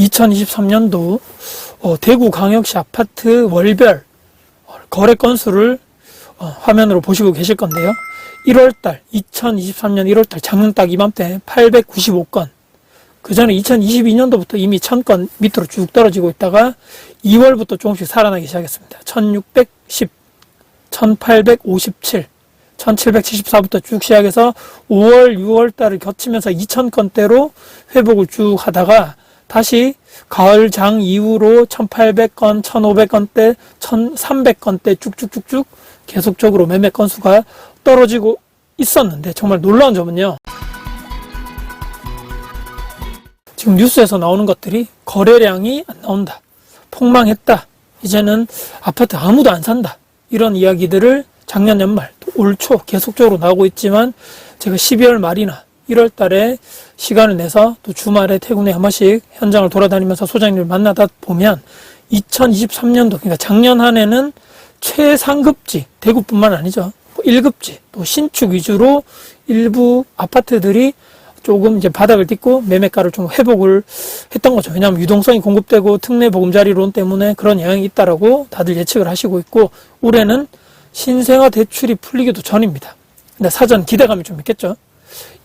2023년도 대구광역시 아파트 월별 거래 건수를 화면으로 보시고 계실 건데요. 1월달 2023년 1월달 작년 딱 이맘때 895건, 그 전에 2022년도부터 이미 1000건 밑으로 쭉 떨어지고 있다가 2월부터 조금씩 살아나기 시작했습니다. 1610, 1857, 1774부터 쭉 시작해서 5월, 6월 달을 겹치면서 2000건대로 회복을 쭉 하다가 다시 가을 장 이후로 1800건, 1500건대, 1300건대 쭉쭉쭉쭉 계속적으로 매매 건수가 떨어지고 있었는데, 정말 놀라운 점은요, 지금 뉴스에서 나오는 것들이 거래량이 안 나온다, 폭망했다, 이제는 아파트 아무도 안 산다, 이런 이야기들을 작년 연말, 올 초 계속적으로 나오고 있지만, 제가 12월 말이나 1월 달에 시간을 내서 또 주말에 퇴근 후에 한 번씩 현장을 돌아다니면서 소장님을 만나다 보면 2023년도, 그러니까 작년 한 해는 최상급지, 대구뿐만 아니죠, 1급지, 또 신축 위주로 일부 아파트들이 조금 이제 바닥을 딛고 매매가를 좀 회복을 했던 거죠. 왜냐하면 유동성이 공급되고 특례 보금자리론 때문에 그런 영향이 있다라고 다들 예측을 하시고 있고, 올해는 신생아 대출이 풀리기도 전입니다. 근데 사전 기대감이 좀 있겠죠.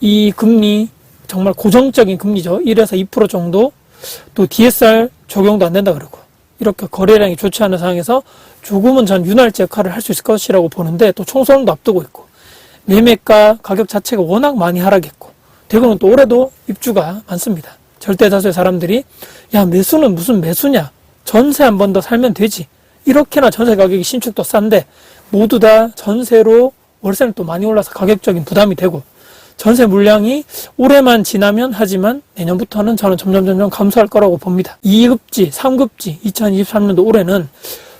이 금리, 정말 고정적인 금리죠. 1에서 2% 정도, 또 DSR 적용도 안 된다 그러고, 이렇게 거래량이 좋지 않은 상황에서 조금은 전 윤활제 역할을 할 수 있을 것이라고 보는데, 또 총선도 앞두고 있고, 매매가 가격 자체가 워낙 많이 하락했고, 대구는 또 올해도 입주가 많습니다. 절대다수의 사람들이 야, 매수는 무슨 매수냐, 전세 한 번 더 살면 되지, 이렇게나 전세 가격이 신축도 싼데 모두 다 전세로 월세는 또 많이 올라서 가격적인 부담이 되고, 전세 물량이 올해만 지나면 하지만 내년부터는 저는 점점 감소할 거라고 봅니다. 2급지, 3급지 2023년도 올해는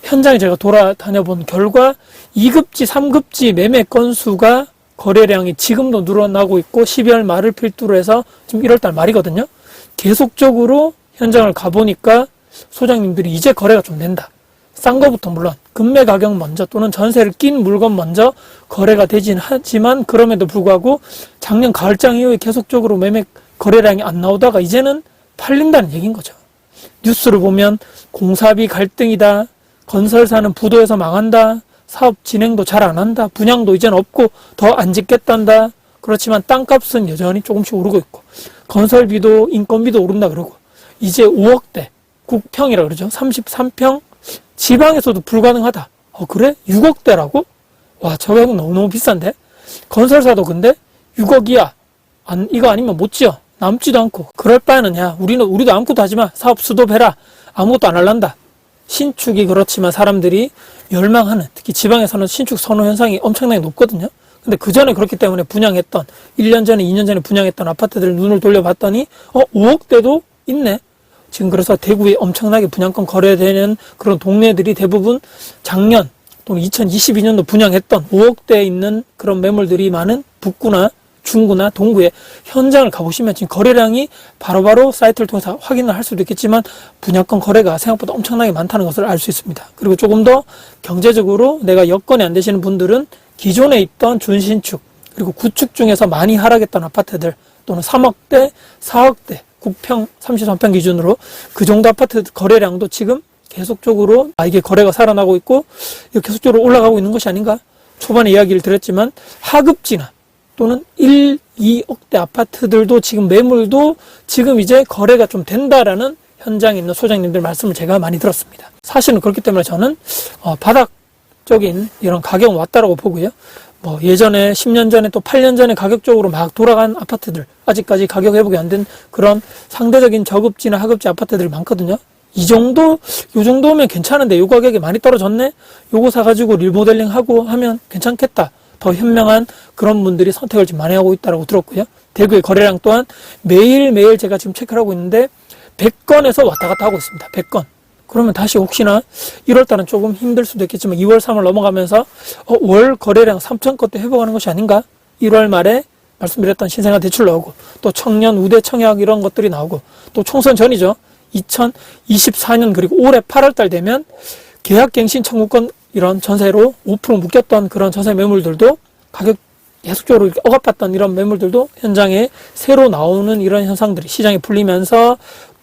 현장에 제가 돌아다녀 본 결과 2급지, 3급지 매매 건수가 거래량이 지금도 늘어나고 있고, 12월 말을 필두로 해서 지금 1월달 말이거든요. 계속적으로 현장을 가보니까 소장님들이 이제 거래가 좀 된다, 싼 거부터 물론 금매 가격 먼저 또는 전세를 낀 물건 먼저 거래가 되진 하지만, 그럼에도 불구하고 작년 가을장 이후에 계속적으로 매매 거래량이 안 나오다가 이제는 팔린다는 얘기인 거죠. 뉴스를 보면 공사비 갈등이다, 건설사는 부도에서 망한다, 사업 진행도 잘 안 한다, 분양도 이제는 없고 더 안 짓겠단다. 그렇지만 땅값은 여전히 조금씩 오르고 있고, 건설비도 인건비도 오른다 그러고, 이제 5억대 국평이라 그러죠. 33평 지방에서도 불가능하다. 그래? 6억대라고? 와, 저 가격 너무너무 비싼데? 건설사도 근데 6억이야. 이거 아니면 못 지어. 남지도 않고. 그럴 바에는 야, 우리도 아무것도 하지 마. 사업 스톱해라. 아무것도 안 할란다. 신축이 그렇지만 사람들이 열망하는, 특히 지방에서는 신축 선호 현상이 엄청나게 높거든요. 근데 그 전에 그렇기 때문에 분양했던, 1년 전에 2년 전에 분양했던 아파트들 눈을 돌려봤더니 5억대도 있네. 지금 그래서 대구에 엄청나게 분양권 거래되는 그런 동네들이 대부분 작년 또는 2022년도 분양했던 5억대에 있는 그런 매물들이 많은 북구나 중구나 동구에 현장을 가보시면 지금 거래량이 바로바로 사이트를 통해서 확인을 할 수도 있겠지만, 분양권 거래가 생각보다 엄청나게 많다는 것을 알 수 있습니다. 그리고 조금 더 경제적으로 내가 여건이 안 되시는 분들은 기존에 있던 준신축, 그리고 구축 중에서 많이 하락했던 아파트들, 또는 3억대, 4억대 국평 33평 기준으로 그 정도 아파트 거래량도 지금 계속적으로 이게 거래가 살아나고 있고 계속적으로 올라가고 있는 것이 아닌가. 초반에 이야기를 드렸지만 하급지나 또는 1, 2억대 아파트들도 지금 매물도 지금 이제 거래가 좀 된다라는 현장에 있는 소장님들 말씀을 제가 많이 들었습니다. 사실은 그렇기 때문에 저는 바닥적인 이런 가격은 왔다라고 보고요. 예전에 10년 전에 또 8년 전에 가격적으로 막 돌아간 아파트들, 아직까지 가격 회복이 안 된 그런 상대적인 저급지나 하급지 아파트들이 많거든요. 요 정도면 괜찮은데 요 가격이 많이 떨어졌네? 요거 사가지고 리모델링 하고 하면 괜찮겠다. 더 현명한 그런 분들이 선택을 지금 많이 하고 있다고 들었고요. 대구의 거래량 또한 매일매일 제가 지금 체크를 하고 있는데 100건에서 왔다 갔다 하고 있습니다. 100건. 그러면 다시 혹시나 1월달은 조금 힘들 수도 있겠지만 2월, 3월 넘어가면서 월 거래량 3,000건대 회복하는 것이 아닌가? 1월 말에 말씀드렸던 신생아 대출 나오고, 또 청년 우대 청약 이런 것들이 나오고, 또 총선 전이죠. 2024년 그리고 올해 8월달 되면 계약갱신 청구권 이런 전세로 5% 묶였던 그런 전세 매물들도 가격 계속적으로 억압받던 이런 매물들도 현장에 새로 나오는 이런 현상들이 시장에 풀리면서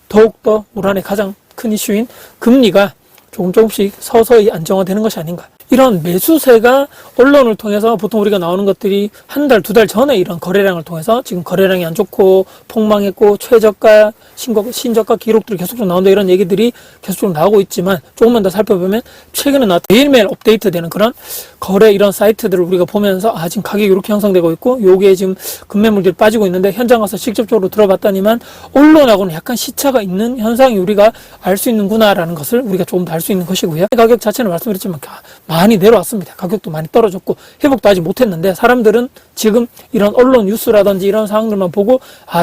더욱더 올 한해 가장 큰 이슈인 금리가 조금씩 서서히 안정화되는 것이 아닌가. 이런 매수세가 언론을 통해서 보통 우리가 나오는 것들이 한 달, 두 달 전에 이런 거래량을 통해서 지금 거래량이 안 좋고 폭망했고 최저가, 신저가 기록들이 계속 나온다 이런 얘기들이 계속 나오고 있지만 조금만 더 살펴보면 최근에 매일매일 업데이트되는 그런 거래 이런 사이트들을 우리가 보면서 지금 가격이 이렇게 형성되고 있고 요게 지금 급매물들이 빠지고 있는데 현장 가서 직접적으로 들어봤더니만 언론하고는 약간 시차가 있는 현상이 우리가 알 수 있는구나라는 것을 우리가 조금 더 알 수 있는 것이고요. 가격 자체는 말씀드렸지만 많이 내려왔습니다. 가격도 많이 떨어졌고 회복도 아직 못했는데 사람들은 지금 이런 언론 뉴스라든지 이런 상황들만 보고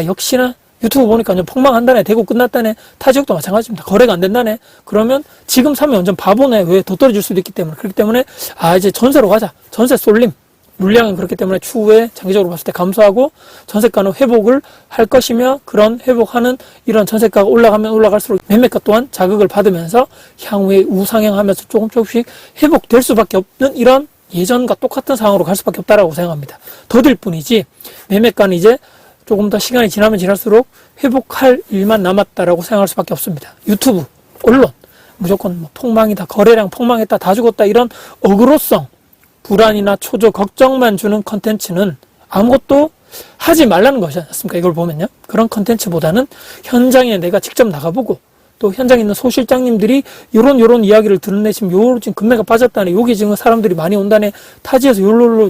역시나 유튜브 보니까 폭망한다네, 되고 끝났다네, 타지역도 마찬가지입니다. 거래가 안 된다네. 그러면 지금 사면 완전 바보네. 왜 더 떨어질 수도 있기 때문에. 그렇기 때문에 이제 전세로 가자. 전세 쏠림. 물량은 그렇기 때문에 추후에 장기적으로 봤을 때 감소하고 전세가는 회복을 할 것이며 그런 회복하는 이런 전세가가 올라가면 올라갈수록 매매가 또한 자극을 받으면서 향후에 우상향하면서 조금씩 회복될 수밖에 없는 이런 예전과 똑같은 상황으로 갈 수밖에 없다라고 생각합니다. 더딜 뿐이지 매매가는 이제 조금 더 시간이 지나면 지날수록 회복할 일만 남았다라고 생각할 수밖에 없습니다. 유튜브, 언론 무조건 폭망이다, 거래량 폭망했다, 다 죽었다 이런 어그로성 불안이나 초조, 걱정만 주는 컨텐츠는 아무것도 하지 말라는 것이지 않습니까? 이걸 보면요. 그런 컨텐츠보다는 현장에 내가 직접 나가보고 또 현장에 있는 소실장님들이 요런 이야기를 듣네. 지금 지금 금매가 빠졌다네. 여기 지금 사람들이 많이 온다네. 타지에서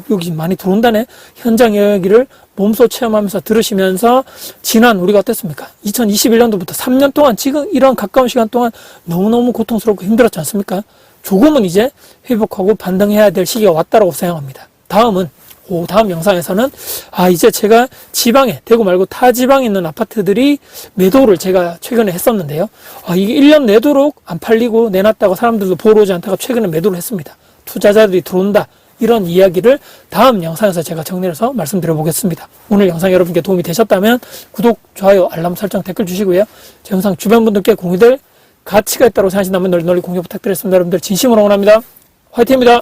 여기 많이 들어온다네. 현장 이야기를 몸소 체험하면서 들으시면서 지난 우리가 어땠습니까? 2021년도부터 3년 동안 지금 이런 가까운 시간 동안 너무너무 고통스럽고 힘들었지 않습니까? 조금은 이제 회복하고 반등해야 될 시기가 왔다고 생각합니다. 다음 영상에서는 이제 제가 지방에 대구 말고 타 지방에 있는 아파트들이 매도를 제가 최근에 했었는데요. 이게 1년 내도록 안 팔리고 내놨다고 사람들도 보러 오지 않다가 최근에 매도를 했습니다. 투자자들이 들어온다. 이런 이야기를 다음 영상에서 제가 정리해서 말씀드려 보겠습니다. 오늘 영상 여러분께 도움이 되셨다면 구독, 좋아요, 알람 설정, 댓글 주시고요. 제 영상 주변 분들께 공유될 가치가 있다고 생각하신다면 널리 공유 부탁드리겠습니다. 여러분들 진심으로 응원합니다. 화이팅입니다.